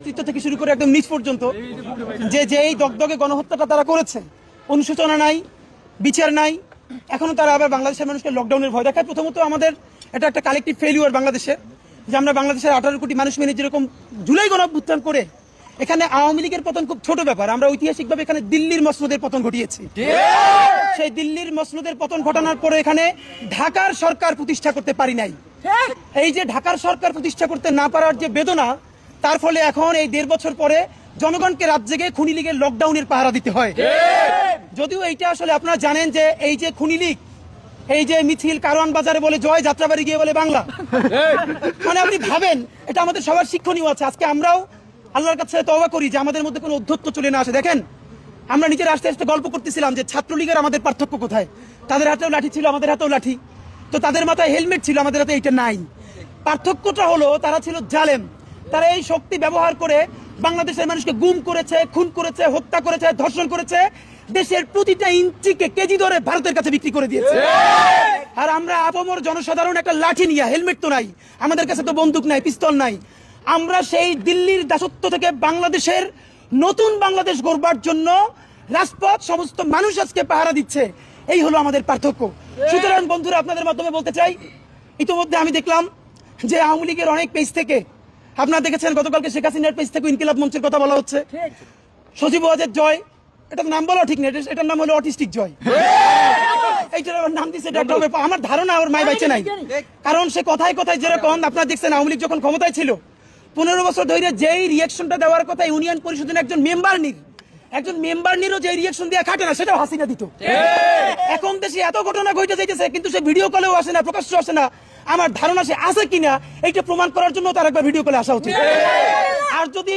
থেকে শুরু করে একদম নিচ পর্যন্ত যে যেই দগদগে গণহত্যাটা তারা করেছে, অনুশোচনা নাই, বিচার নাই, এখনো তারা আবার বাংলাদেশের মানুষকে লকডাউনের ভয় দেখায়। প্রথমত আমাদের এটা একটা কালেকটিভ ফেলিওর বাংলাদেশে, যে আমরা বাংলাদেশের 18 কোটি মানুষ মিলে যেরকম জুলাই গণঅভ্যুত্থান করে এখানে আওয়ামী লীগের পতন খুব ছোট ব্যাপার, আমরা ঐতিহাসিকভাবে এখানে দিল্লির মসনদের পতন ঘটিয়েছি। সেই দিল্লির মসনদের পতন ঘটানোর পরে এখানে ঢাকার সরকার প্রতিষ্ঠা করতে পারি নাই। এই যে ঢাকার সরকার প্রতিষ্ঠা করতে না পারার যে বেদনা, তার ফলে এখন এই 1.5 বছর পরে জনগণকে রাত জেগে খুনি লীগের লকডাউনের পাহারা দিতে হয়। যদিও এইটা আসলে আপনারা জানেন যে এই যে খুনি লীগ, এই যে মিছিল কারওয়ান বাজারে বলে জয়, যাত্রাবাড়ি গিয়ে বলে বাংলা, মানে আপনি ভাবেন এটা আমাদের সবার শিক্ষণীয় আছে। আজকে আমরাও আল্লাহর কাছে তওবা করি যে আমাদের মধ্যে কোনো অধ্যত্ব চলে না আসে। দেখেন আমরা নিজের আস্তে আস্তে গল্প করতেছিলাম যে ছাত্রলীগের আমাদের পার্থক্য কোথায়। তাদের হাতেও লাঠি ছিল, আমাদের হাতেও লাঠি, তো তাদের মাথায় হেলমেট ছিল, আমাদের হাতে এইটা নাই। পার্থক্যটা হলো তারা ছিল জালেম, তারা এই শক্তি ব্যবহার করে বাংলাদেশের মানুষকে গুম করেছে, খুন করেছে, হত্যা করেছে, ধর্ষণ করেছে, দেশের প্রতিটা ইঞ্চিকে কেজি ধরে ভারতের কাছে বিক্রি করে দিয়েছে। আর আমরা আপামর জনসাধারণ একটা লাঠি নিয়ে, হেলমেট তো নাই, আমাদের কাছে তো বন্দুক নাই, পিস্তল নাই, আমরা সেই দিল্লির দাসত্ব থেকে বাংলাদেশের নতুন বাংলাদেশ গড়বার জন্য রাজপথ সমস্ত মানুষ আজকে পাহারা দিচ্ছে। এই হলো আমাদের পার্থক্য। সুতরাং বন্ধুরা, আপনাদের মাধ্যমে বলতে চাই, ইতিমধ্যে আমি দেখলাম যে আওয়ামী লীগের অনেক পেজ থেকে, আপনারা দেখেছেন গতকালকে শেখ হাসিনার পেজ থেকে ইনকিলাব মঞ্চের কথা বলা হচ্ছে। সজীব ওয়াজেদ জয়, এটা নাম বলা ঠিক নেই, এটার নাম হলো অটিস্টিক জয়। এইটার আবার নাম দিচ্ছে, আমার ধারণা ওর মাই বাইচে নাই, কারণ সে কথায় কথায় যেরকম আপনারা দেখছেন আওয়ামী লীগ যখন ক্ষমতায় ছিল 15 বছর ধরে যেই রিয়াকশনটা দেওয়ার কথা ইউনিয়ন পরিষদের একজন মেম্বার নিরও যে রিয়াকশন দিয়ে খাটে না, সেটাও হাসিনা দিত। এখন দেশে এত ঘটনা ঘটে যাইতেছে, কিন্তু সে ভিডিও কলেও আসে না, প্রকাশ্য আসে না। আমার ধারণা সে আছে কিনা এইটা প্রমাণ করার জন্য তার একবার ভিডিও কলে আসা উচিত। আর যদি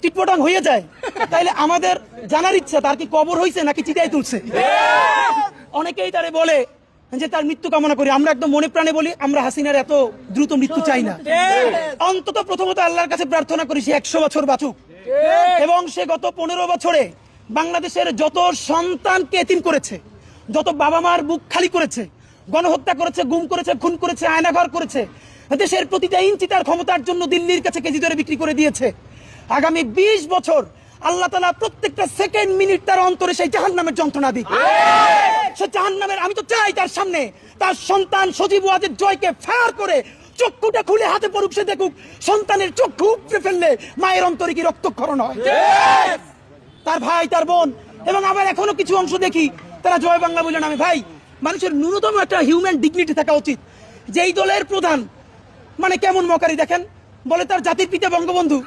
টিটপটাং হয়ে যায় তাহলে আমাদের জানার ইচ্ছা তার কি কবর হয়েছে নাকি চিতায় তুলছে। অনেকেই তারে বলে যে তার মৃত্যু কামনা করি, আমরা একদম মনে প্রাণে বলি আমরা হাসিনার এত দ্রুত মৃত্যু চাই না। অন্তত প্রথমত আল্লাহর কাছে প্রার্থনা করি সে 100 বছর বাঁচুক, এবং সে গত 15 বছরে বাংলাদেশের যত সন্তানকে এতিম করেছে, যত বাবা মার বুক খালি করেছে, গণহত্যা করেছে, গুম করেছে, খুন করেছে, আয়নাঘর করেছে, দেশের প্রতিটা ইঞ্চি তার ক্ষমতার জন্য দিল্লির কাছে কেজি ধরে বিক্রি করে দিয়েছে। আগামী 20 বছর আল্লাহ তাআলা প্রত্যেকটা সেকেন্ড মিনিট তার অন্তরে সেই জাহান্নামের যন্ত্রণা দিক। সে জাহান্নামের, আমি তো চাই তার সামনে তার সন্তান সজীব ওয়াজেদ জয়কে ফায়ার করে চক্ষুটা খুলে হাতে পড়ুক, সে দেখুক সন্তানের চক্ষু উপড়ে ফেললে মায়ের অন্তরে কি রক্তক্ষরণ হয়, তার ভাই, তার বোন। এবং আবার এখনো কিছু অংশ দেখি তারা জয় বাংলা বলে নামে। ভাই, মানুষের ন্যূনতম একটা হিউম্যান ডিগনিটি থাকা উচিত। যেই দলের প্রধান মানে কেমন মকারি দেখেন, বলে তার জাতির পিতা বঙ্গবন্ধু,